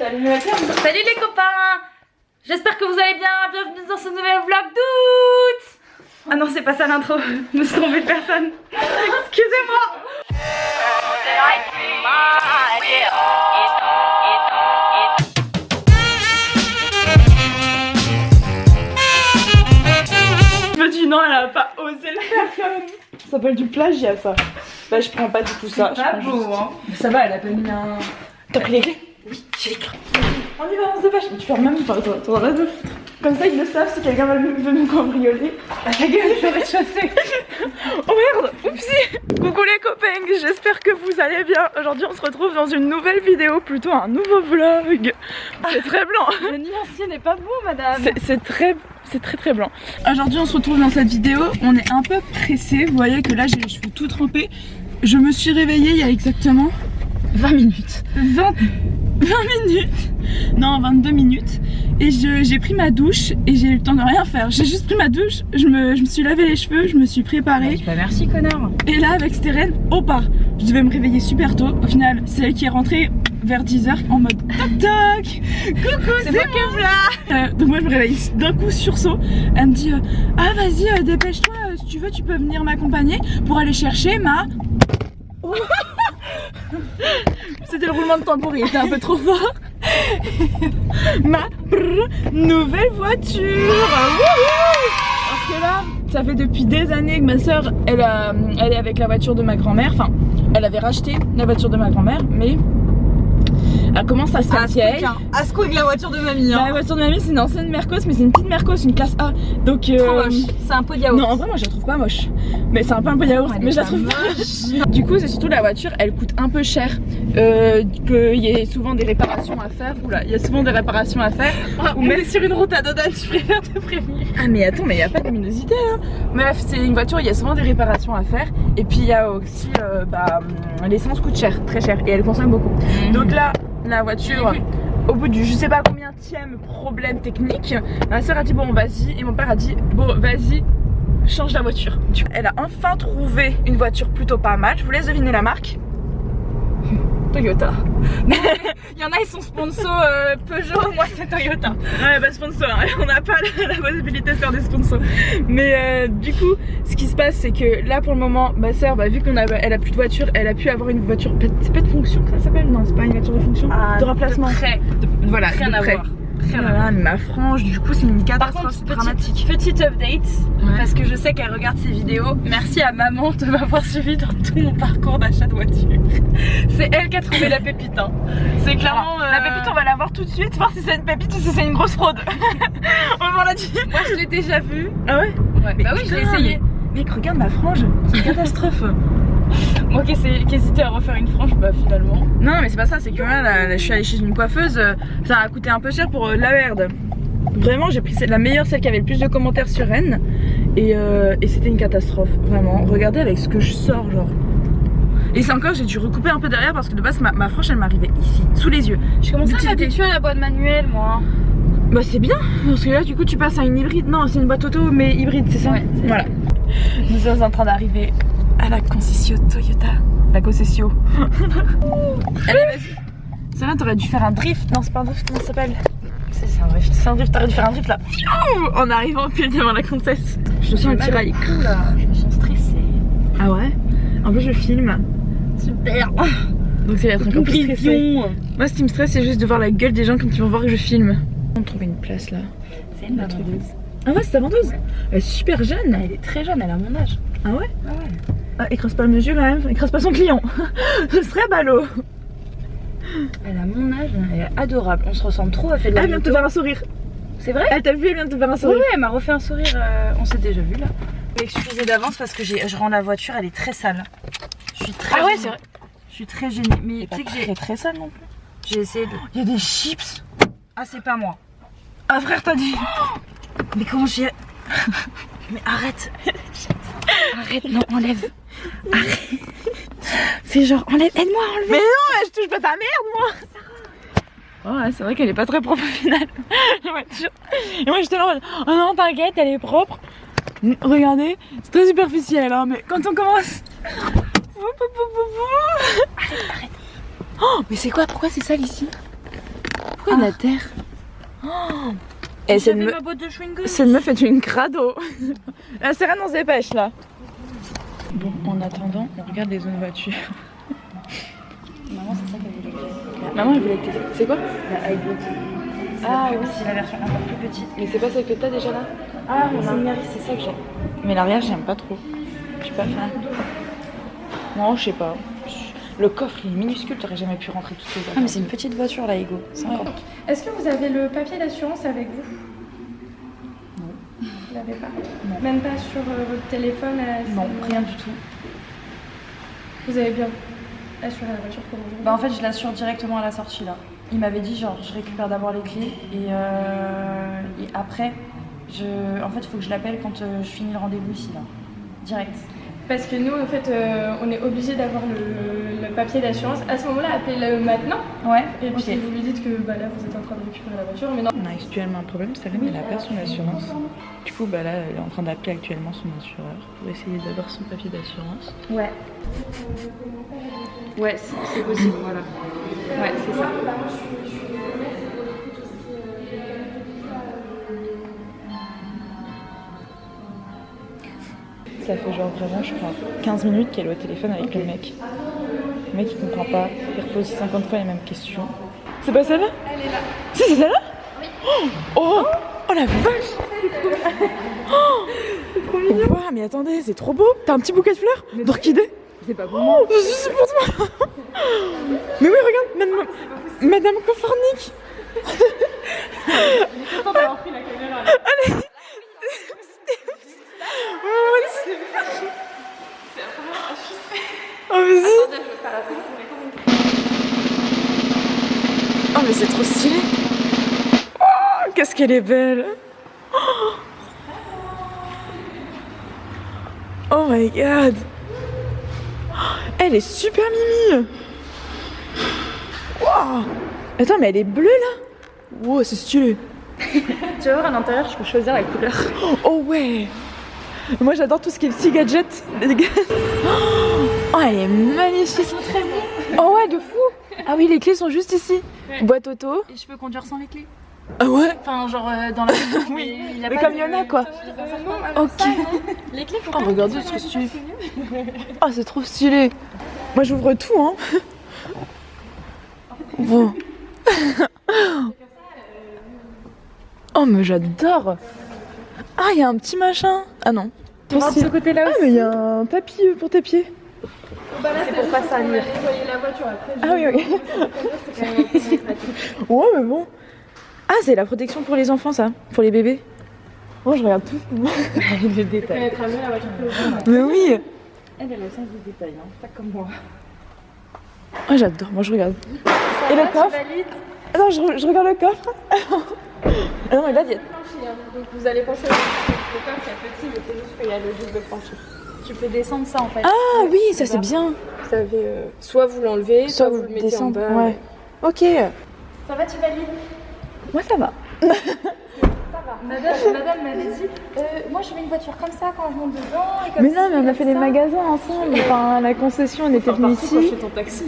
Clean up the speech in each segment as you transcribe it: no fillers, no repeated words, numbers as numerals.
allumé la cam. Salut les copains. J'espère que vous allez bien. Bienvenue dans ce nouvel vlog d'août. Ah non, c'est pas ça l'intro. Je me suis trompée de personne. Excusez-moi. Je me dis non, elle a pas osé le faire quand même. Ça s'appelle du plagiat ça. Bah je prends pas du tout ça. C'est pas beau hein. Ça va, elle a pas mis un... T'as pris les clés? Oui, j'ai les clés. On y va, on se dépêche. Mais tu fermes même pas toi, dans la douche. Comme ça ils le savent si quelqu'un veut nous cambrioler. À ta gueule, je vais chasser. Oh merde, oupsie. Coucou les copains, j'espère que vous allez bien. Aujourd'hui on se retrouve dans une nouvelle vidéo, plutôt un nouveau vlog. C'est très blanc. Le nuancier n'est pas beau madame. C'est très blanc. Aujourd'hui on se retrouve dans cette vidéo, on est un peu pressé. Vous voyez que là j'ai les cheveux tout trempés. Je me suis réveillée il y a exactement 20 minutes. 20 minutes. Non, 22 minutes. Et j'ai pris ma douche et j'ai eu le temps de rien faire. J'ai juste pris ma douche, je me suis lavé les cheveux, je me suis préparée. Bah merci connard. Et là avec Steren, au part. Je devais me réveiller super tôt. Au final, c'est elle qui est rentrée vers 10h en mode toc toc. Coucou, c'est moi là. Donc moi je me réveille d'un coup sursaut. Elle me dit ah vas-y dépêche-toi, si tu veux tu peux venir m'accompagner pour aller chercher ma... Oh. C'était le roulement de tambour, il était un peu trop fort. Ma nouvelle voiture. Parce que là, ça fait depuis des années que ma soeur, elle est avec la voiture de ma grand-mère. Enfin, elle avait racheté la voiture de ma grand-mère, mais elle commence à se faire vieille. Asco avec la voiture de mamie hein. La voiture de mamie c'est une ancienne Mercos, mais c'est une petite Mercos, une classe A. Donc trop moche, c'est un pot de yaourt. Non en vrai moi je la trouve pas moche. Mais c'est un peu un peu yaourt, mais je la trouve pas moche. Du coup c'est surtout la voiture, elle coûte un peu cher. Qu'il y ait souvent des réparations à faire. Oula, il y a souvent des réparations à faire. Ou même sur une route à Dodane, je préfère te prévenir. Ah mais attends, mais il n'y a pas de luminosité hein. Bref, c'est une voiture, il y a souvent des réparations à faire. Et puis il y a aussi l'essence coûte cher, très cher, et elle consomme beaucoup. Donc là la voiture, au bout du je sais pas combienième problème technique, ma soeur a dit bon vas-y, et mon père a dit bon vas-y change la voiture. Elle a enfin trouvé une voiture plutôt pas mal. Je vous laisse deviner la marque. Toyota. Il y en a ils sont sponsors Peugeot, moi c'est Toyota. Ouais bah sponsor, hein. On n'a pas la possibilité de faire des sponsors. Mais du coup ce qui se passe c'est que là pour le moment ma soeur vu elle a plus de voiture, elle a pu avoir une voiture, c'est pas de fonction que ça s'appelle, non c'est pas une voiture de fonction, de remplacement. Voilà, rien à voir. Voilà, mais ma frange du coup c'est une catastrophe dramatique. Petite update, parce que je sais qu'elle regarde ces vidéos. Merci à maman de m'avoir suivi dans tout mon parcours d'achat de voiture. C'est elle qui a trouvé la pépite hein. C'est clairement la pépite on va la voir tout de suite, voir si c'est une pépite ou si c'est une grosse fraude. On l'a dit. Moi je l'ai déjà vue. Ah ouais, bah oui je l'ai essayé. Mec regarde ma frange, c'est une catastrophe. Moi qui hésitais à refaire une frange, bah finalement. Non mais c'est pas ça, c'est que là, je suis allée chez une coiffeuse, ça a coûté un peu cher pour la merde. Vraiment j'ai pris la meilleure, celle qui avait le plus de commentaires sur Rennes. Et c'était une catastrophe, vraiment. Regardez avec ce que je sors genre. Et c'est encore, j'ai dû recouper un peu derrière parce que de base ma frange elle m'arrivait ici, sous les yeux. Je commence à m'habituer à la boîte manuelle moi. Bah c'est bien, parce que là du coup tu passes à une hybride. Non c'est une boîte auto mais hybride, c'est ça? Ouais, voilà. Nous sommes en train d'arriver à la concession Toyota. La concession. Allez vas-y. Ça là t'aurais dû faire un drift. Non c'est pas un drift, comment ça s'appelle? C'est un drift. C'est un drift, t'aurais dû faire un drift là. En arrivant pile devant la concesse. Je sens un tirail. Là. Je me sens stressée. Ah ouais? En plus je filme. Super. Donc ça va être encore plus stressé. Moi ce qui me stresse c'est juste de voir la gueule des gens quand ils vont voir que je filme. On trouve une place là. C'est une vendeuse. Ah ouais c'est ta vendeuse? Elle est super jeune. Elle est très jeune, elle a mon âge. Ah ouais? Ah ouais. Ah, écrase pas le monsieur quand même, écrase pas son client. Ce serait ballot. Elle a mon âge, elle est adorable. On se ressemble trop, elle fait de la Elle vient de te faire un sourire. C'est vrai? Elle t'a vu, elle vient de te faire un sourire. Oui, elle m'a refait un sourire, on s'est déjà vu là. Excusez d'avance parce que je rends la voiture, elle est très sale. Je suis très Ah ouais, gênée. c'est vrai. Je suis très gênée. Mais tu sais que j'ai très sale non plus. J'ai essayé de... Il y a des chips. Ah c'est pas moi. Ah frère t'as dit. Mais comment j'ai... Mais arrête. Arrête, non, enlève. Arrête. Fais genre, enlève, aide-moi à enlever. Mais non, je touche pas ta merde moi. Oh ouais, c'est vrai qu'elle est pas très propre au final. Et moi j'étais là en mode, oh non t'inquiète, elle est propre. Regardez, c'est très superficiel hein, mais quand on commence... Arrête, arrête. Oh, mais c'est quoi? Pourquoi c'est sale ici? pourquoi il y a de la terre? Et cette ma boîte de chewing-gum. Cette meuf est une crado. La Sérène on se dépêche là. Bon, en attendant, on regarde les zones voitures. Maman, c'est ça qu'elle voulait clés. Maman, elle voulait les clés. C'est quoi? La iBook. Ah oui, c'est la version encore plus petite. mais c'est pas celle que t'as déjà là? Ah, mais c'est une Yaris, c'est ça que j'ai. Mais l'arrière, j'aime pas trop. Je suis pas fan. Non, je sais pas. Le coffre il est minuscule, t'aurais jamais pu rentrer toutes les affaires. Ah, mais c'est une petite voiture là, Ego. 50. Ouais. Est-ce que vous avez le papier d'assurance avec vous? Non. Vous l'avez pas? Non. Même pas sur votre téléphone Non, rien du tout. Vous avez bien assuré la voiture pour aujourd'hui? Bah en fait je l'assure directement à la sortie là. Il m'avait dit genre je récupère d'abord les clés et après en fait il faut que je l'appelle quand je finis le rendez-vous ici là. Direct. Parce que nous en fait on est obligé d'avoir le papier d'assurance. À ce moment-là appelez-le maintenant. Ouais. Et puis ok. vous lui dites que bah, là vous êtes en train de récupérer la voiture mais non. On a actuellement un problème, Sérène elle a pas son assurance. Du coup bah là elle est en train d'appeler actuellement son assureur pour essayer d'avoir son papier d'assurance. Ouais. Ouais, c'est possible, voilà. Ouais, c'est ça. Ça fait genre vraiment je crois 15 minutes qu'elle est au téléphone avec le mec. Le mec il comprend pas, il repose 50 fois les mêmes questions. C'est pas celle-là? Elle est là. Si c'est celle-là? Oui. Oh la vache! C'est trop mignon! Wow, mais attendez, c'est trop beau! T'as un petit bouquet de fleurs? D'orchidées? C'est pas pour moi. Oh, c'est pour toi! Mais oui, regarde, Madame Kofornik! Allez! Oh, vas-y! Oh, mais c'est trop stylé! Oh, qu'est-ce qu'elle est belle! Oh my god! Elle est super mimi! Wow! Attends, mais elle est bleue là? Wow, c'est stylé! Tu vas voir à l'intérieur, je peux choisir la couleur. Oh ouais! Moi j'adore tout ce qui est petit gadget. Oh, elle est magnifique! Oh ouais, de fou! Ah oui, les clés sont juste ici. Ouais. Boîte auto. Et je peux conduire sans les clés? Ah ouais? Enfin, genre dans la Oui, il y a mais pas comme de- il y en a quoi. Non, alors Ok. ça, non. Les clés faut Oh, pas regardez, c'est trop stylé. Oh, c'est trop stylé. Moi j'ouvre tout, hein. Bon. Oh, mais j'adore. Ah, il y a un petit machin. Ah non. Regarde de ce côté-là Ah, aussi. mais il y a un tapis pour tes pieds. Bah là, C'est pour pas salir. nettoyer la voiture après. Ah oui, ok. C'est quand même plus pratique. Ouais, mais bon. Ah, c'est la protection pour les enfants, ça. Pour les bébés. Oh, je regarde tout. Les détails. Connaître mieux la voiture que le jour. Mais oui. Elle a le sens des détails, hein. Pas comme moi. Oh, j'adore. Moi, je regarde. Ça Et va, le tu coffre? valides? Attends, je regarde le coffre. Ah non, mais là, il y a... Plancher, hein. Donc vous allez penser au coffre, c'est petit, mais c'est juste qu'il y a le double plancher. Tu peux descendre ça en fait. Ah oui, ça c'est bien. Vous savez, soit vous l'enlevez, Soit vous vous le mettez descendre. en bas. Ouais. Ok. Ça va, tu valides? Moi, ça va. Madame m'avait dit, moi je veux une voiture comme ça quand je monte dedans. Et comme Mais non, ci, mais on a comme fait des ça. magasins ensemble. Enfin, la concession, on était venus ici. ton taxi.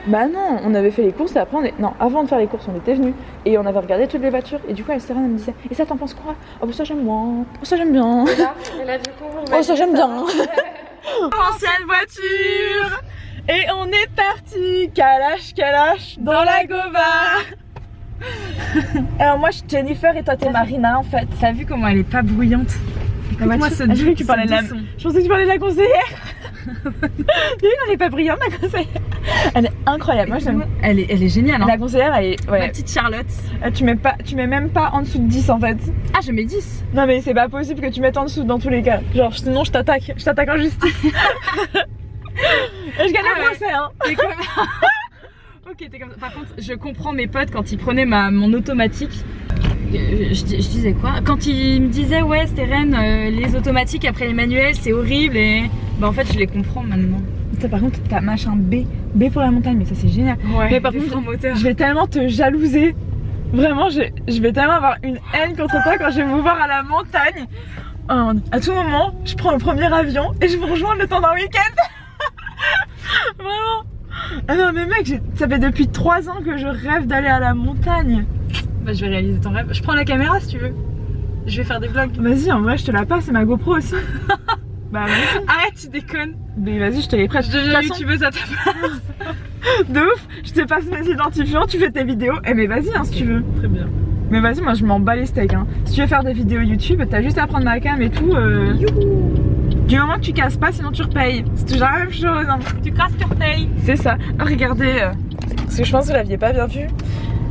Bah non, on avait fait les courses et après on est... Non, avant de faire les courses, on était venus et on avait regardé toutes les voitures et du coup, Sérène elle me disait « Et ça, t'en penses quoi ?»« Oh, bah ça j'aime bien. Oh, ça j'aime bien. Et là, du coup, vous Oh, ça j'aime bien. » Ancienne voiture. Et on est parti, calache, dans la Gova. Alors moi je suis Jennifer et toi t'es Marina en fait. T'as vu comment elle est pas bruyante? Moi je croyais que tu parlais de la... Je pensais que tu parlais de la conseillère. Oui, elle est pas brillante la conseillère. Elle est incroyable, moi j'aime. Elle est géniale, hein. La conseillère elle est... Ma Ouais. petite Charlotte. Tu mets même pas en dessous de 10 en fait. Ah, je mets 10. Non mais c'est pas possible que tu mettes en dessous dans tous les cas. Genre sinon je t'attaque en justice. Et je gagne Ah le ouais. procès hein. T'es comme... Ok, t'es comme ça. Par contre, je comprends mes potes quand ils prenaient mon automatique. Je disais quoi? Quand ils me disaient ouais Stéphane, les automatiques après les manuels c'est horrible et bah en fait je les comprends maintenant. Ça, par contre t'as machin B pour la montagne mais ça c'est génial. Ouais. Mais par des contre freins moteurs. je vais tellement te jalouser. Vraiment je vais tellement avoir une haine contre toi quand je vais vous voir à la montagne. À tout moment je prends le premier avion et je vous rejoins le temps d'un week-end. Vraiment. Ah non mais mec, ça fait depuis 3 ans que je rêve d'aller à la montagne. Bah je vais réaliser ton rêve. Je prends la caméra si tu veux. Je vais faire des vlogs. Vas-y, en vrai je te la passe, c'est ma GoPro aussi. Bah vas-y. Arrête, tu déconnes. Mais vas-y, je te les prête. Je deviens youtubeuse à ta place. De ouf, je te passe mes identifiants, tu fais tes vidéos. Eh mais vas-y hein, si tu veux. Très bien. Mais vas-y, moi je m'en bats les steaks hein. Si tu veux faire des vidéos YouTube, t'as juste à prendre ma cam et tout. Du moment que tu casses pas, sinon tu repayes. C'est toujours la même chose hein. Tu casses, tu repayes. C'est ça. Ah, regardez, parce que je pense que vous l'aviez pas bien vu.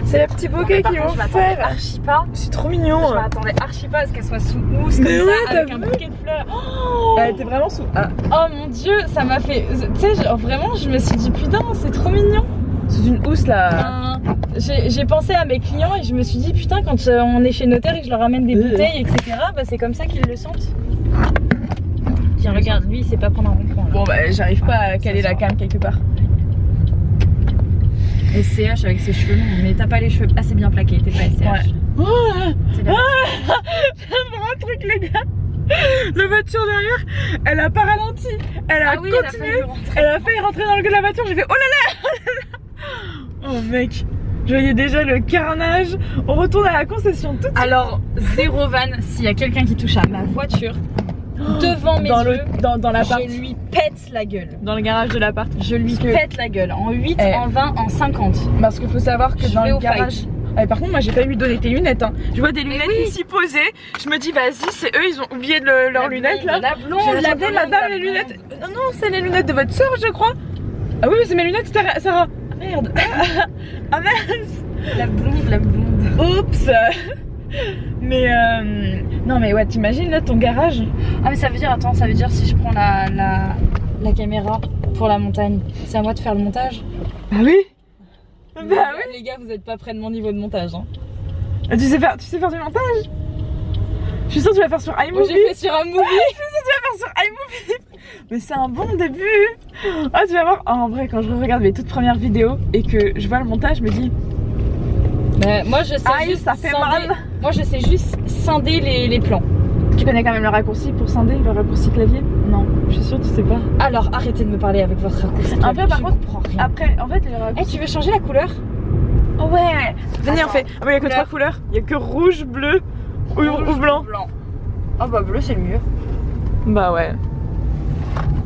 C'est les petits bouquets qu'ils vont faire. Archi pas. C'est trop mignon. Je m'attendais archi pas à ce qu'elle soit sous housse comme Mais ça, ouais, avec t'as un vu bouquet de fleurs. Oh, Elle était vraiment sous. Ah, oh mon dieu, ça m'a fait. Tu sais, genre, vraiment, je me suis dit putain, c'est trop mignon. sous une housse là. J'ai pensé à mes clients et je me suis dit putain, quand on est chez notaire et que je leur ramène des bouteilles, etc., bah c'est comme ça qu'ils le sentent. Tiens, regarde, lui il sait pas prendre un rond-point. Bon bah j'arrive pas à caler la cam quelque part. Et CH avec ses cheveux longs, mais t'as pas les cheveux assez bien plaqués, t'es pas SCH. Ouais. C'est J'aime vraiment un truc les gars. La voiture derrière, elle a pas ralenti, elle a continué, elle a failli rentrer dans le gueule de la voiture, j'ai fait oh là là. Oh mec, je voyais déjà le carnage. On retourne à la concession tout de suite. Alors, zéro van, s'il y a quelqu'un qui touche à ma voiture, devant mes yeux, dans l'appart. je lui pète la gueule. Dans le garage de l'appart. Je lui pète la gueule, en 8, en 20, en 50. Parce qu'il faut savoir que dans le garage... Fight. Ah, par contre moi j'ai pas lui donner tes lunettes hein. Je vois des lunettes ici posées. Je me dis vas-y c'est eux, ils ont oublié leurs lunettes là. La blonde, la blonde, madame les lunettes. Non non c'est les lunettes de votre soeur je crois. Ah oui mais c'est mes lunettes Sarah. Ah merde. Ah mince. La blonde. Oups. Mais non mais ouais t'imagines là ton garage. Ah mais ça veut dire, attends, ça veut dire si je prends la caméra pour la montagne, c'est à moi de faire le montage? Ah oui. Bah oui les gars, vous êtes pas près de mon niveau de montage hein. Tu sais faire du montage? Je suis sûre que tu vas faire sur iMovie. Moi j'ai fait sur iMovie. Je suis sûre que tu vas faire sur iMovie. Mais c'est un bon début. Ah tu vas voir, en vrai quand je regarde mes toutes premières vidéos et que je vois le montage je me dis bah, moi je sais juste ça fait mal. Moi je sais juste scinder les plans. Tu connais quand même le raccourci pour scinder, le raccourci clavier? Non, je suis sûre que tu sais pas. Alors arrêtez de me parler avec votre raccourci. Un peu par contre, rien. après en fait le raccourci... tu veux changer la couleur? Oh ouais. Venez on fait. Ah mais il y a que 3 couleurs. Il y a que rouge, bleu ou blanc. Ah bah bleu c'est le mieux. Bah ouais.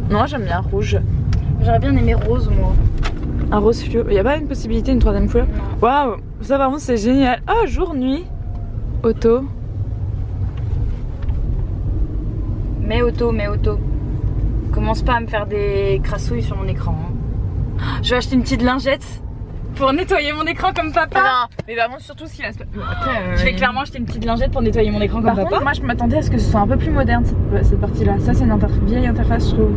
Non j'aime bien rouge. J'aurais bien aimé rose moi. Un rose fluo. Il y a pas une possibilité, une 3ème couleur? Waouh. Ça par contre c'est génial. Ah jour, nuit. Auto. Mais auto. Commence pas à me faire des crassouilles sur mon écran. Hein. Je vais acheter une petite lingette pour nettoyer mon écran comme papa. Non, mais vraiment surtout ce qui va se passer. Je vais clairement acheter une petite lingette pour nettoyer mon écran comme papa. Contre, moi je m'attendais à ce que ce soit un peu plus moderne cette partie là. Ça c'est une vieille interface je trouve.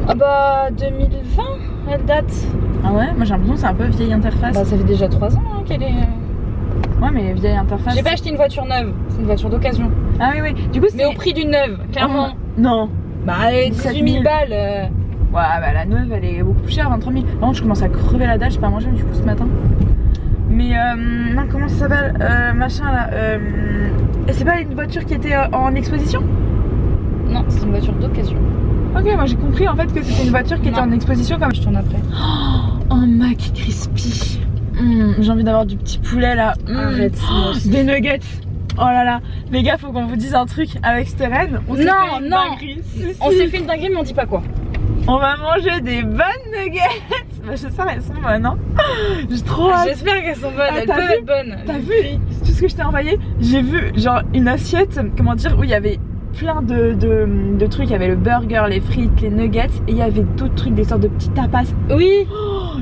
Ah bah 2020 elle date. Ah ouais? Moi j'ai l'impression que c'est un peu vieille interface. Bah ça fait déjà 3 ans hein, qu'elle est... Ouais mais vieille interface. J'ai pas acheté une voiture neuve, c'est une voiture d'occasion. Ah oui oui, du coup c'est... Mais au prix d'une neuve, clairement. Oh, non. Bah 18 000 balles. Ouais bah la neuve elle est beaucoup plus chère, 23 000. Par contre je commence à crever la dalle, j'ai pas mangé du coup ce matin. Mais non comment ça s'appelle machin là c'est pas une voiture qui était en exposition? Non c'est une voiture d'occasion. Ok moi j'ai compris en fait que c'était une voiture qui était en exposition comme... Je tourne après. Oh un Mac crispy. J'ai envie d'avoir du petit poulet là. Arrête. Des nuggets. Oh là là, les gars, faut qu'on vous dise un truc avec Steren. On s'est fait une dinguerie. On s'est fait une dinguerie, mais on dit pas quoi. On va manger des bonnes nuggets. Bah, j'espère qu'elles sont bonnes, hein. J'ai trop hâte. J'espère qu'elles sont bonnes, elles peuvent être bonnes. T'as vu tout ce que je t'ai envoyé? J'ai vu genre une assiette, comment dire, où il y avait plein de trucs. Il y avait le burger, les frites, les nuggets, et il y avait d'autres trucs, des sortes de petits tapas. Oui.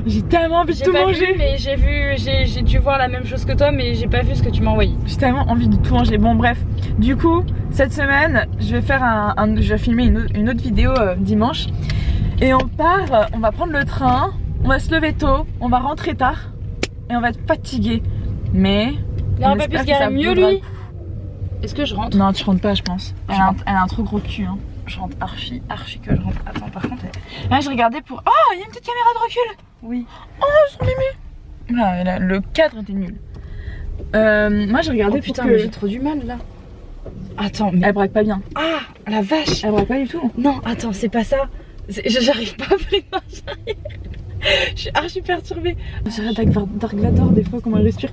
J'ai tellement envie de tout manger. Vu, mais j'ai dû voir la même chose que toi, mais j'ai pas vu ce que tu m'as envoyé. J'ai tellement envie de tout manger. Bon bref, du coup cette semaine je vais faire je vais filmer une autre vidéo dimanche. Et on part, on va prendre le train, on va se lever tôt, on va rentrer tard et on va être fatigué. Mais il aurait pas pu se garer mieux lui. Est-ce que je rentre? Non tu rentres pas je pense. Elle a un trop gros cul hein. Je rentre archi que je rentre. Attends par contre là je regardais pour... Oh il y a une petite caméra de recul. Oui. Oh son mémé. Là, le cadre était nul. Moi j'ai regardé oh, putain mais j'ai trop du mal là. Attends mais... Elle braque pas bien. Ah la vache. Elle braque pas du tout. Non attends c'est pas ça. J'arrive pas à faire une marche arrière. Je suis archi perturbée. On dirait Dark Vador des fois comment elle respire.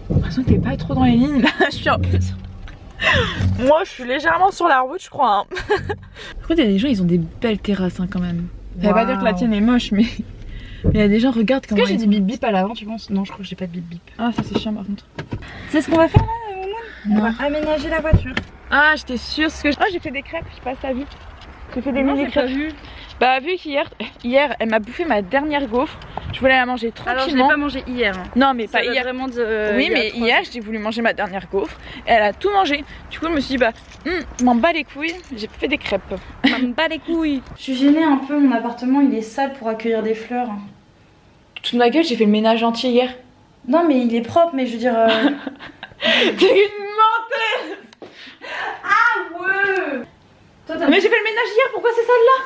J'ai l'impression que t'es pas trop dans les lignes là. Je suis Moi je suis légèrement sur la route je crois. Hein. Par contre il y a des gens ils ont des belles terrasses hein, quand même. Ça veut pas dire que la tienne est moche mais il y a des gens regarde comment. Est-ce que j'ai dit bip bip à l'avant tu penses? Non je crois que j'ai pas de bip bip. Ah ça c'est chiant par contre. C'est ce qu'on va faire là on va aménager la voiture. Ah j'étais sûre parce que j'ai fait des crêpes, je sais pas si t'as vu. J'ai fait des mini crêpes. Bah vu qu'hier elle m'a bouffé ma dernière gaufre. Je voulais la manger tranquillement. Alors je l'ai pas mangé hier. Hein. Non mais pas hier. Vraiment oui mais hier j'ai voulu manger ma dernière gaufre. Et elle a tout mangé. Du coup je me suis dit bah je m'en bats les couilles. J'ai fait des crêpes. Je m'en bats les couilles. Je suis gênée un peu, mon appartement il est sale pour accueillir des fleurs. Toute ma gueule j'ai fait le ménage entier hier. Non mais il est propre mais je veux dire... T'es une menteuse. Ah ouais. Toi, mais j'ai fait le ménage hier, pourquoi c'est celle-là?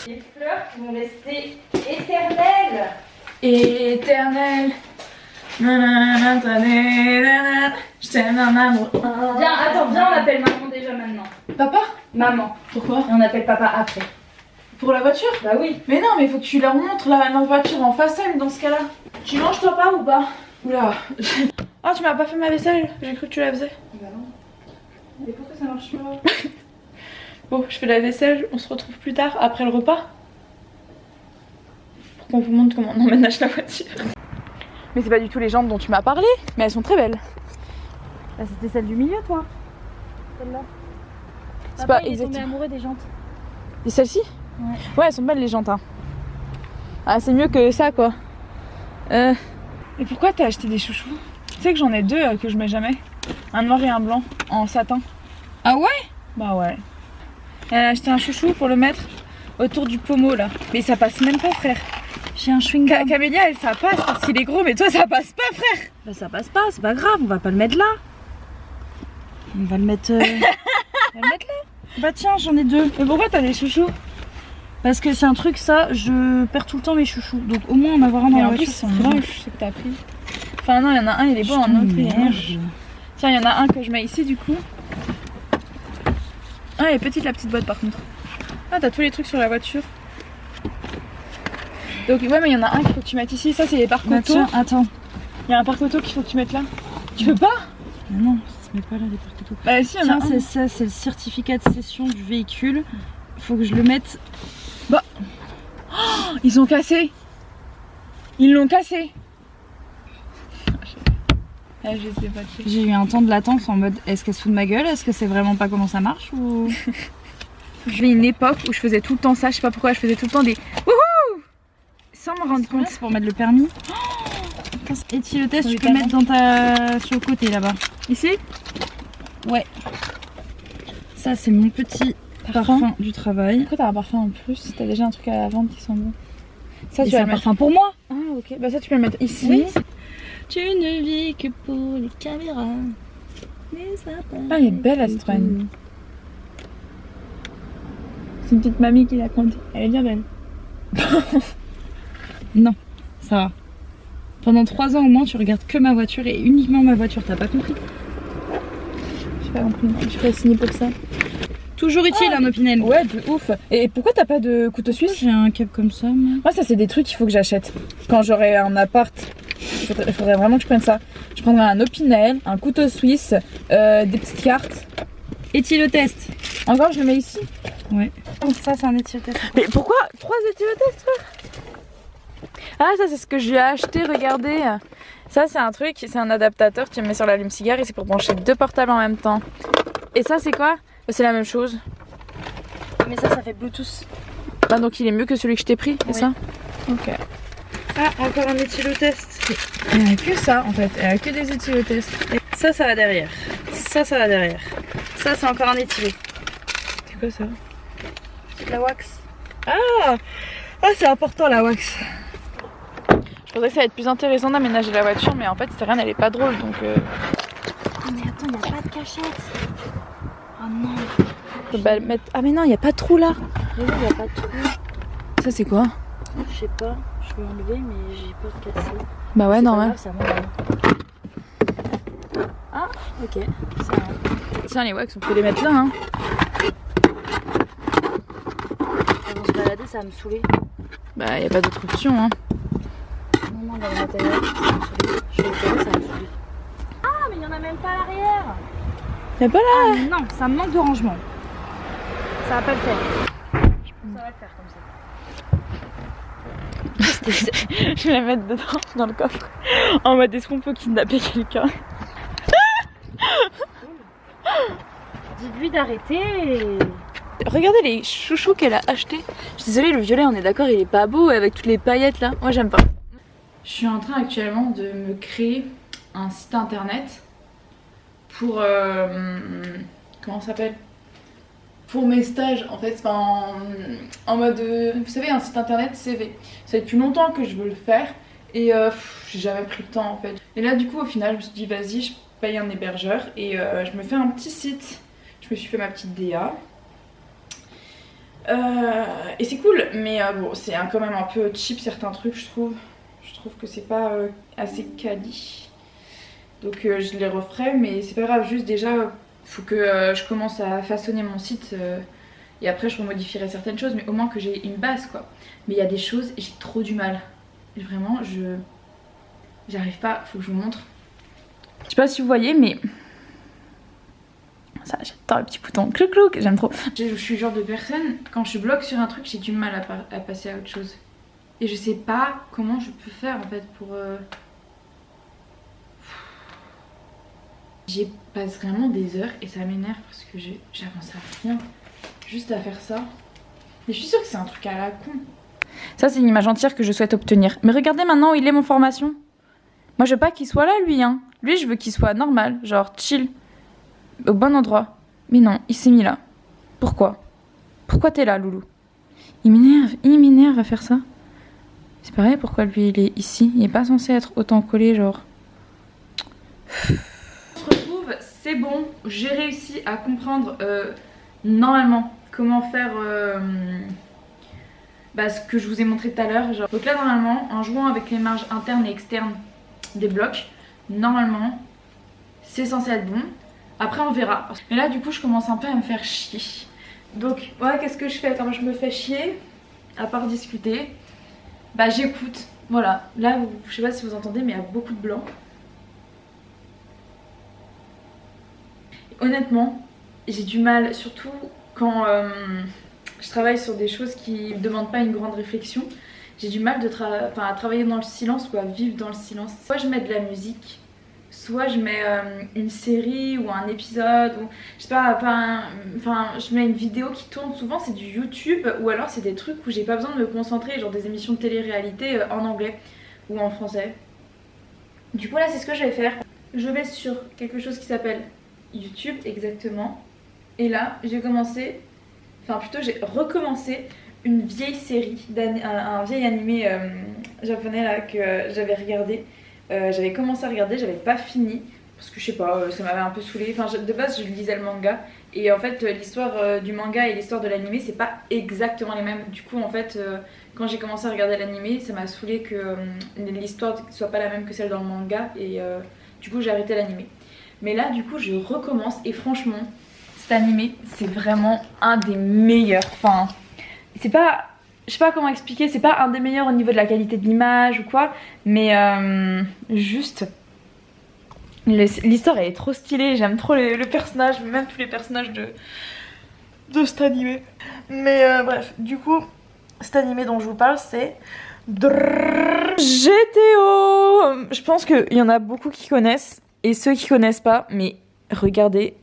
Les fleurs qui vont rester éternelles. Éternelles. Je t'aime un amour. Viens, attends, viens, on appelle maman déjà maintenant. Papa? Maman. Pourquoi? Et on appelle papa après. Pour la voiture? Bah oui. Mais non, mais il faut que tu leur montres la voiture en face time dans ce cas-là. Tu manges toi pas ou pas? Oula. Oh, tu m'as pas fait ma vaisselle? J'ai cru que tu la faisais. Bah non. Mais pourquoi ça marche pas? Bon, je fais la vaisselle, on se retrouve plus tard après le repas. Pour qu'on vous montre comment on emménage la voiture. Mais c'est pas du tout les jambes dont tu m'as parlé, mais elles sont très belles. Bah c'était celle du milieu toi. Celle-là. C'est pas il est tombé exactement. amoureux des jantes. Et celle-ci? Ouais. Ouais, elles sont belles les jantes. Hein. Ah, c'est mieux que ça quoi. Et pourquoi t'as acheté des chouchous? Tu sais que j'en ai deux que je mets jamais. Un noir et un blanc en satin. Ah ouais? Bah ouais. Elle a acheté un chouchou pour le mettre autour du pommeau là. Mais ça passe même pas frère. J'ai un chewing-gum. Camélia elle ça passe parce qu'il est gros mais toi ça passe pas frère. Bah ça passe pas, c'est pas grave, on va pas le mettre là. On va le mettre, on va le mettre là. Bah tiens, j'en ai deux. Mais pourquoi t'as des chouchous? Parce que c'est un truc ça, je perds tout le temps mes chouchous. Donc au moins en avoir un dans la voiture. C'est moche ce que t'as pris. Enfin non, il y en a un, il est beau, un autre il est moche. Tiens, il y en a un que je mets ici du coup. Ah, elle est petite la petite boîte par contre. Ah, t'as tous les trucs sur la voiture. Donc ouais, mais il y en a un qu'il faut que tu mettes ici. Ça, c'est les pare-coteaux. Bah tiens, attends. Il y a un pare-coteau qu'il faut que tu mettes là. Tu veux pas? Mais non, ça se met pas là les pare-coteaux. Bah si, il y en a un. Tiens, c'est ça, c'est le certificat de cession du véhicule. Faut que je le mette. Bah oh, ils ont cassé. Ils l'ont cassé. Ah, je sais pas. J'ai eu un temps de latence en mode est-ce qu'elle se fout de ma gueule? Est-ce que c'est vraiment pas comment ça marche ou... J'ai une époque où je faisais tout le temps ça, je sais pas pourquoi je faisais tout le temps des wouhou sans me rendre compte. C'est pour mettre le permis. Oh, et si le test tu peux mettre dans ta... sur le côté là-bas. Ici? Ouais. Ça c'est mon petit parfum du travail. Pourquoi t'as un parfum en plus? T'as déjà un truc à la vente qui sent bon. Ça tu as un parfum pour moi. Ah ok, bah ça tu peux le mettre ici. Oui. Tu ne vis que pour les caméras. Ah, elle est belle la Citroën. C'est une petite mamie qui l'a conduite. Elle est bien belle. Non, ça va. Pendant 3 ans au moins, tu regardes que ma voiture et uniquement ma voiture. T'as pas compris? J'ai pas compris. Je suis pas signée pour ça. Toujours utile un Opinel. Ouais, de ouf. Et pourquoi t'as pas de couteau suisse? J'ai un cap comme ça. Moi, ça c'est des trucs qu'il faut que j'achète. Quand j'aurai un appart, il faudrait vraiment que je prenne ça. Je prendrai un Opinel, un couteau suisse, des petites cartes. Éthylotest. Encore, je le mets ici. Ouais. Ça, c'est un éthylotest. Mais pourquoi 3 éthylotests, frère? Ah, ça, c'est ce que j'ai acheté, regardez. Ça, c'est un truc, c'est un adaptateur, tu le mets sur l'allume-cigare et c'est pour brancher 2 portables en même temps. Et ça, c'est quoi? C'est la même chose. Mais ça fait Bluetooth. Bah, donc il est mieux que celui que je t'ai pris, c'est ça? Ok. Ah, encore un éthylotest. Il n'y a que ça, en fait. Il n'y a que des éthylotests. Ça, ça va derrière. Ça va derrière. Ça, c'est encore un éthylo. C'est quoi ça? La wax. Ah, c'est important la wax. Je pensais que ça allait être plus intéressant d'aménager la voiture, mais en fait, Stéphane, elle est pas drôle, donc... Oh, mais attends, il n'y a pas de cachette. Oh non. Faut pas le mettre... Ah mais non, il n'y a pas de trou là. Mais oui, il n'y a pas de trou. Ça, c'est quoi? Je sais pas. Je vais enlever, mais j'ai peur de casser. Bah ouais, normal. Ça ah, ok. Ça va. Tiens, les wax, on peut les mettre là, hein. ça va me saouler. Bah, y a pas d'autre option, hein. Non, on va le mettre ailleurs, ça va me saouler. Je vais le faire, ça va me saouler. Ah, mais il y en a même pas à l'arrière. Y'a pas là. Ah non, ça me manque de rangement. Ça va pas le faire. Ça va le faire comme ça. Je vais la mettre dedans, dans le coffre. En mode, est-ce qu'on peut kidnapper quelqu'un? Dites-lui d'arrêter. Regardez les chouchous qu'elle a achetés. Je suis désolée, le violet, on est d'accord, il est pas beau avec toutes les paillettes là. Moi, j'aime pas. Je suis en train actuellement de me créer un site internet pour... comment ça s'appelle? Pour mes stages en fait, enfin, en mode, vous savez, un site internet CV. Ça fait depuis longtemps que je veux le faire et j'ai jamais pris le temps en fait. Et là du coup au final je me suis dit vas-y, je paye un hébergeur et je me fais un petit site. Je me suis fait ma petite DA. Et c'est cool, mais bon, c'est quand même un peu cheap certains trucs je trouve. Je trouve que c'est pas assez quali. Donc je les referai, mais c'est pas grave, juste déjà... faut que je commence à façonner mon site et après je remodifierai certaines choses, mais au moins que j'ai une base quoi. Mais il y a des choses, j'ai trop du mal. Vraiment, j'arrive pas, faut que je vous montre. Je sais pas si vous voyez, mais ça, j'adore le petit bouton clouc clouc, j'aime trop. Je suis le genre de personne, quand je bloque sur un truc, j'ai du mal à passer à autre chose. Et je sais pas comment je peux faire en fait pour... J'y passe vraiment des heures et ça m'énerve parce que j'avance à rien, juste à faire ça. Mais je suis sûre que c'est un truc à la con. Ça c'est une image entière que je souhaite obtenir. Mais regardez maintenant où il est mon formation. Moi je veux pas qu'il soit là lui hein. Lui je veux qu'il soit normal, genre chill. Au bon endroit. Mais non, il s'est mis là. Pourquoi? Pourquoi t'es là Loulou? Il m'énerve à faire ça. C'est pareil, pourquoi lui il est ici? Il est pas censé être autant collé genre... C'est bon, j'ai réussi à comprendre normalement comment faire ce que je vous ai montré tout à l'heure. Donc là normalement, en jouant avec les marges internes et externes des blocs, normalement c'est censé être bon. Après on verra. Mais là du coup je commence un peu à me faire chier. Donc ouais, qu'est-ce que je fais quand je me fais chier? À part discuter, bah j'écoute. Voilà, là je sais pas si vous entendez mais il y a beaucoup de blanc. Honnêtement, j'ai du mal, surtout quand je travaille sur des choses qui ne demandent pas une grande réflexion. J'ai du mal à travailler dans le silence ou à vivre dans le silence. Soit je mets de la musique, soit je mets une série ou un épisode, ou je sais pas, je mets une vidéo qui tourne. Souvent c'est du YouTube ou alors c'est des trucs où j'ai pas besoin de me concentrer, genre des émissions de télé-réalité en anglais ou en français. Du coup là c'est ce que je vais faire. Je vais sur quelque chose qui s'appelle YouTube exactement, et là j'ai commencé, enfin plutôt j'ai recommencé une vieille série, un vieil animé japonais là que j'avais regardé. J'avais commencé à regarder, j'avais pas fini parce que je sais pas, ça m'avait un peu saoulé. Enfin de base je lisais le manga et en fait l'histoire du manga et l'histoire de l'animé c'est pas exactement les mêmes. Du coup en fait quand j'ai commencé à regarder l'animé ça m'a saoulé que l'histoire soit pas la même que celle dans le manga et du coup j'ai arrêté l'animé. Mais là du coup je recommence et franchement cet animé c'est vraiment un des meilleurs. Enfin c'est pas, je sais pas comment expliquer, c'est pas un des meilleurs au niveau de la qualité de l'image ou quoi, mais juste l'histoire elle est trop stylée, j'aime trop le personnage, même tous les personnages de cet animé. Mais bref, du coup cet animé dont je vous parle c'est GTO. Je pense qu'il y en a beaucoup qui connaissent. Et ceux qui connaissent pas, mais regardez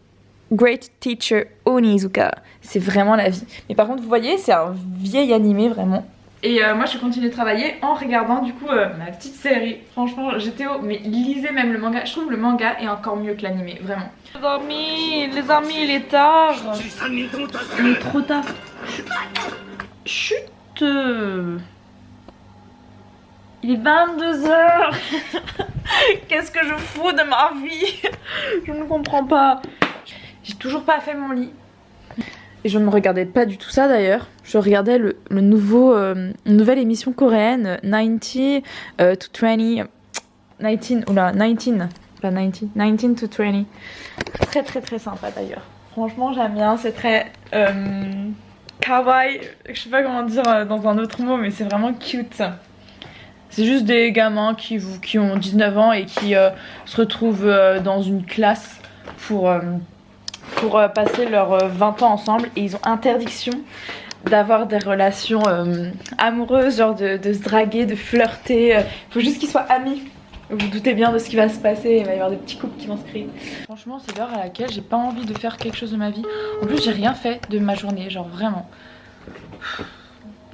Great Teacher Onizuka, c'est vraiment la vie. Mais par contre vous voyez c'est un vieil animé vraiment. Et moi je continue de travailler en regardant du coup ma petite série. Franchement GTO, mais lisez même le manga, je trouve le manga est encore mieux que l'animé, vraiment. Les amis il est tard. Il est trop tard. Chut. Il est 22h. Qu'est-ce que je fous de ma vie? Je ne comprends pas. J'ai toujours pas fait mon lit. Et je ne regardais pas du tout ça d'ailleurs. Je regardais une nouvelle émission coréenne, 90 to 20. 19, oula, 19, pas 90, 19 to 20. Très très très sympa d'ailleurs. Franchement j'aime bien, c'est très kawaii, je sais pas comment dire dans un autre mot, mais c'est vraiment cute. C'est juste des gamins qui ont 19 ans et qui se retrouvent dans une classe pour passer leurs 20 ans ensemble, et ils ont interdiction d'avoir des relations amoureuses, genre de se draguer, de flirter. Faut juste qu'ils soient amis. Vous vous doutez bien de ce qui va se passer, il va y avoir des petits couples qui vont se créer. Franchement, c'est l'heure à laquelle j'ai pas envie de faire quelque chose de ma vie. En plus, j'ai rien fait de ma journée, genre vraiment.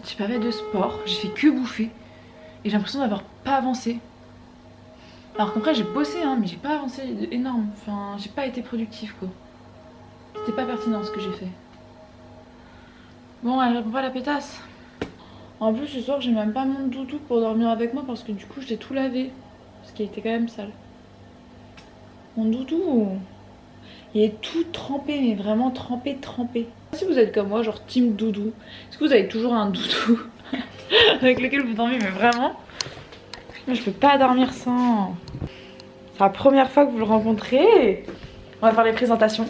J'ai pas fait de sport, j'ai fait que bouffer. Et j'ai l'impression d'avoir pas avancé. Alors qu'après j'ai bossé hein, mais j'ai pas avancé énorme. Enfin, j'ai pas été productive quoi. C'était pas pertinent ce que j'ai fait. Bon, elle répond pas à la pétasse. En plus ce soir j'ai même pas mon doudou pour dormir avec moi parce que du coup je l'ai tout lavé. Parce qu'il était quand même sale. Mon doudou, il est tout trempé, mais vraiment trempé. Si vous êtes comme moi, genre team doudou, est-ce que vous avez toujours un doudou avec lequel vous dormez? Mais vraiment, moi je peux pas dormir sans. C'est la première fois que vous le rencontrez. On va faire les présentations.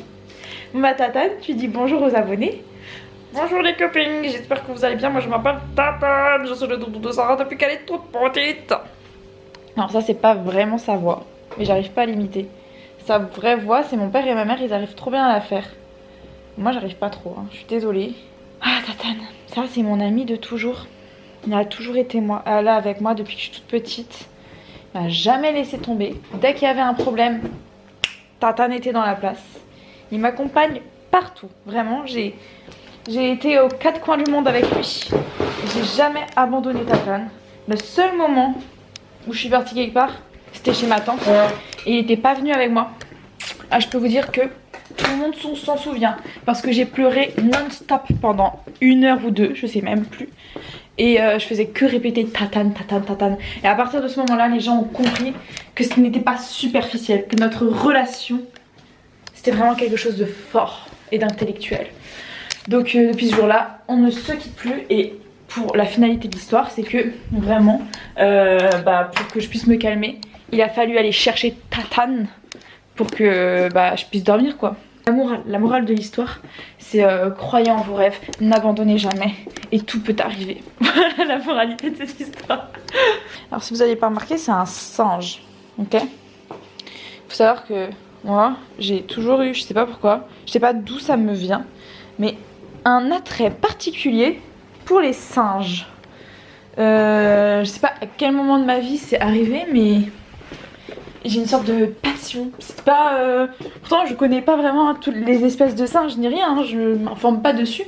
Bon bah Tatane, tu dis bonjour aux abonnés. Bonjour les copines, j'espère que vous allez bien. Moi je m'appelle Tatane, je suis le doudou de Sarah depuis qu'elle est toute petite. Alors ça c'est pas vraiment sa voix, mais j'arrive pas à l'imiter. Sa vraie voix, c'est mon père et ma mère, ils arrivent trop bien à la faire. Moi j'arrive pas trop, hein. Je suis désolée. Ah Tatane, ça c'est mon ami de toujours. Il a toujours été là avec moi depuis que je suis toute petite. Il m'a jamais laissé tomber. Dès qu'il y avait un problème, Tatane était dans la place. Il m'accompagne partout. Vraiment, j'ai été aux 4 coins du monde avec lui. J'ai jamais abandonné Tatane. Le seul moment où je suis partie quelque part, c'était chez ma tante. Et il n'était pas venu avec moi. Ah, je peux vous dire que tout le monde s'en souvient. Parce que j'ai pleuré non-stop pendant 1 heure ou 2, je sais même plus. Et je faisais que répéter Tatane. Et à partir de ce moment-là, les gens ont compris que ce n'était pas superficiel. Que notre relation, c'était vraiment quelque chose de fort et d'intellectuel. Donc depuis ce jour-là, on ne se quitte plus. Et pour la finalité de l'histoire, c'est que vraiment, pour que je puisse me calmer, il a fallu aller chercher Tatane pour que je puisse dormir quoi. La morale de l'histoire, c'est croyez en vos rêves, n'abandonnez jamais et tout peut arriver. Voilà la moralité de cette histoire. Alors si vous n'avez pas remarqué, c'est un singe, ok? Faut savoir que moi, j'ai toujours eu, je sais pas pourquoi, je sais pas d'où ça me vient, mais un attrait particulier pour les singes. Je sais pas à quel moment de ma vie c'est arrivé, mais j'ai une sorte de passion. C'est pas. Pourtant, je connais pas vraiment toutes les espèces de singes ni rien, hein, je m'informe pas dessus.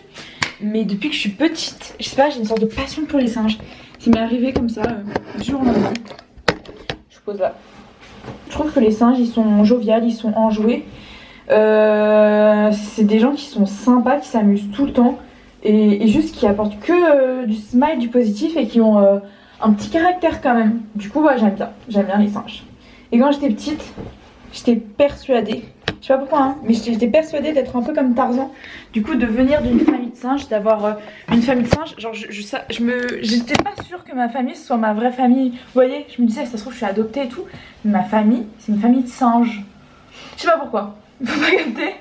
Mais depuis que je suis petite, je sais pas, j'ai une sorte de passion pour les singes. Ça m'est arrivé comme ça, du jour au lendemain. Je pose là. Je trouve que les singes, ils sont joviales, ils sont enjoués. C'est des gens qui sont sympas, qui s'amusent tout le temps. Et juste qui apportent que du smile, du positif et qui ont un petit caractère quand même. Du coup, ouais, j'aime bien les singes. Et quand j'étais petite, j'étais persuadée, je sais pas pourquoi, hein, mais j'étais persuadée d'être un peu comme Tarzan. Du coup, de venir d'une famille de singes, d'avoir une famille de singes, genre j'étais pas sûre que ma famille soit ma vraie famille. Vous voyez, je me disais, ça se trouve, je suis adoptée et tout. Mais ma famille, c'est une famille de singes. Je sais pas pourquoi, faut pas capter.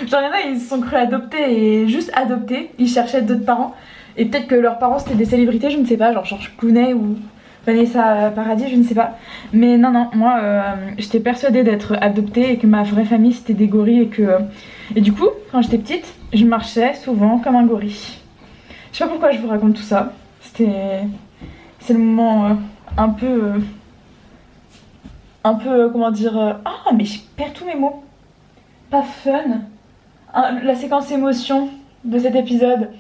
Genre, il y en a, ils se sont cru adoptés et juste adoptés. Ils cherchaient d'autres parents. Et peut-être que leurs parents c'était des célébrités, je ne sais pas, genre George Clooney ou Vanessa Paradis, je ne sais pas. Mais non, moi j'étais persuadée d'être adoptée et que ma vraie famille c'était des gorilles et que. Et du coup, quand j'étais petite, je marchais souvent comme un gorille. Je sais pas pourquoi je vous raconte tout ça. C'est le moment un peu, comment dire. Ah, mais je perds tous mes mots. Pas fun. La séquence émotion de cet épisode.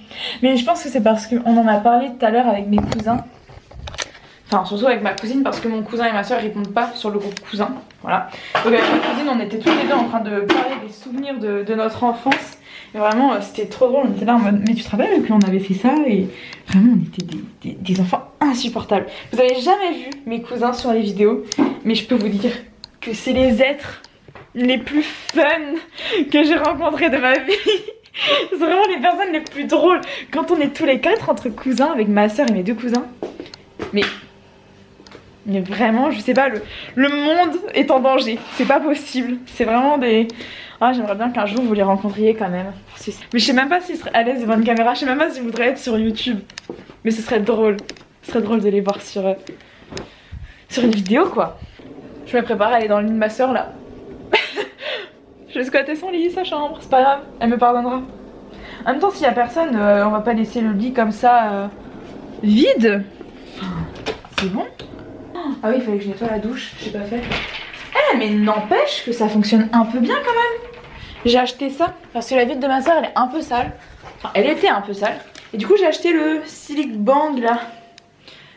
Mais je pense que c'est parce qu'on en a parlé tout à l'heure avec mes cousins. Enfin, surtout avec ma cousine, parce que mon cousin et ma soeur répondent pas sur le groupe cousin. Voilà. Donc avec ma cousine, on était tous les deux en train de parler des souvenirs de notre enfance. Et vraiment, c'était trop drôle. On était là en mode, mais tu te rappelles qu'on avait fait ça? Et vraiment, on était des enfants insupportables. Vous avez jamais vu mes cousins sur les vidéos, mais je peux vous dire que c'est les êtres les plus fun que j'ai rencontrés de ma vie. C'est vraiment les personnes les plus drôles. Quand on est tous les 4 entre cousins, avec ma soeur et mes 2 cousins. Mais vraiment, je sais pas, le monde est en danger. C'est pas possible. C'est vraiment des... Ah, j'aimerais bien qu'un jour vous les rencontriez quand même. Mais je sais même pas s'ils seraient à l'aise devant une caméra, je sais même pas s'ils voudraient être sur YouTube. Mais ce serait drôle. Ce serait drôle de les voir sur une vidéo quoi. Je me prépare à aller dans le lit de ma soeur là. Je vais squatter son lit, sa chambre, c'est pas grave, elle me pardonnera. En même temps, s'il y a personne, on va pas laisser le lit comme ça vide. Enfin, c'est bon. Ah oui, il fallait que je nettoie la douche, j'ai pas fait. Eh, mais n'empêche que ça fonctionne un peu bien quand même. J'ai acheté ça parce que la vitre de ma soeur elle est un peu sale. Enfin, elle était un peu sale. Et du coup, j'ai acheté le Silic Bang là.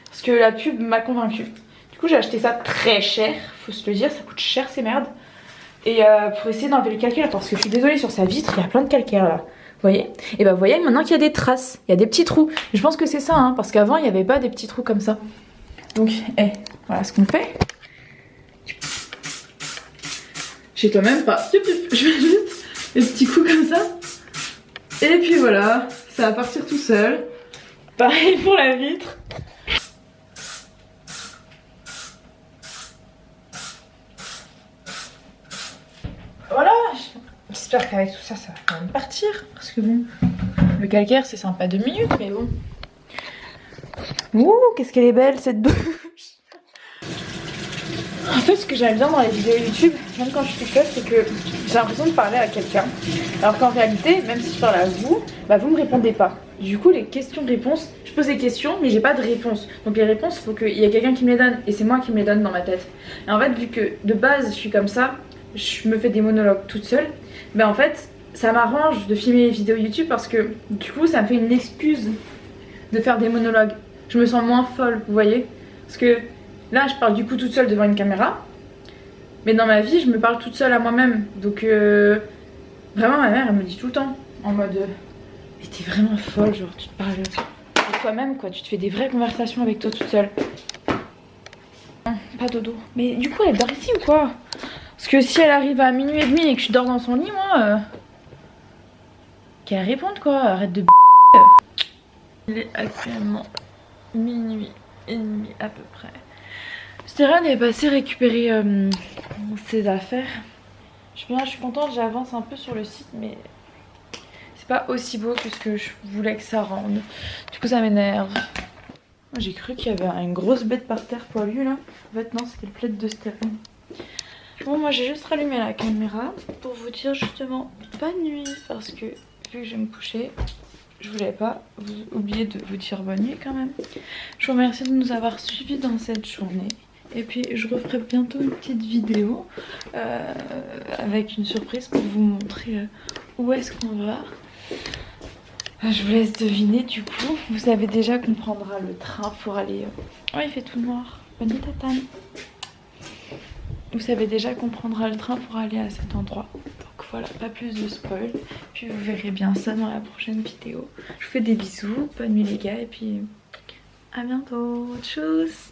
Parce que la pub m'a convaincue. Du coup, j'ai acheté ça très cher, faut se le dire, ça coûte cher ces merdes. Et pour essayer d'enlever le calcaire, parce que je suis désolée, sur sa vitre, il y a plein de calcaire là. Vous voyez? Et bah, vous voyez maintenant qu'il y a des traces, il y a des petits trous. Je pense que c'est ça, hein, parce qu'avant, il n'y avait pas des petits trous comme ça. Donc, voilà ce qu'on fait. Je toi même pas. Je fais juste des petits coups comme ça. Et puis voilà, ça va partir tout seul. Pareil pour la vitre. Voilà, j'espère qu'avec tout ça, ça va quand même partir. Parce que bon, le calcaire c'est sympa 2 minutes, mais bon. Ouh, qu'est-ce qu'elle est belle cette douche. En fait, ce que j'aime bien dans les vidéos YouTube, même quand je suis toute seule, c'est que j'ai l'impression de parler à quelqu'un. Alors qu'en réalité, même si je parle à vous, bah vous me répondez pas. Du coup, les questions-réponses, je pose des questions, mais j'ai pas de réponse. Donc les réponses, il faut qu'il y ait quelqu'un qui me les donne. Et c'est moi qui me les donne dans ma tête. Et en fait, vu que de base, je suis comme ça, je me fais des monologues toute seule, bah en fait, ça m'arrange de filmer les vidéos YouTube parce que du coup, ça me fait une excuse de faire des monologues. Je me sens moins folle, vous voyez? Parce que là, je parle du coup toute seule devant une caméra. Mais dans ma vie, je me parle toute seule à moi-même. Donc, vraiment, ma mère, elle me dit tout le temps. En mode, mais t'es vraiment folle, genre, tu te parles de toi-même, quoi. Tu te fais des vraies conversations avec toi toute seule. Non, pas dodo. Mais du coup, elle dort ici ou quoi? Parce que si elle arrive à minuit et demi et que je dors dans son lit, moi, qu'elle réponde, quoi. Arrête de Il est actuellement minuit et demi à peu près. Stéphane est passé récupérer ses affaires. Je suis contente, j'avance un peu sur le site, mais c'est pas aussi beau que ce que je voulais que ça rende. Du coup, ça m'énerve. J'ai cru qu'il y avait une grosse bête par terre poilue là. En fait, non, c'était le plaid de Stéphane. Bon, moi j'ai juste rallumé la caméra pour vous dire justement pas de nuit parce que vu que je vais me coucher, je voulais pas oublier de vous dire bonne nuit quand même. Je vous remercie de nous avoir suivis dans cette journée. Et puis je referai bientôt une petite vidéo avec une surprise pour vous montrer où est-ce qu'on va. Je vous laisse deviner du coup. Vous savez déjà qu'on prendra le train pour aller... Oh, il fait tout noir. Bonne nuit Tatane. Vous savez déjà qu'on prendra le train pour aller à cet endroit. Donc voilà, pas plus de spoil. Puis vous verrez bien ça dans la prochaine vidéo. Je vous fais des bisous. Bonne nuit les gars et puis à bientôt. Tchuss.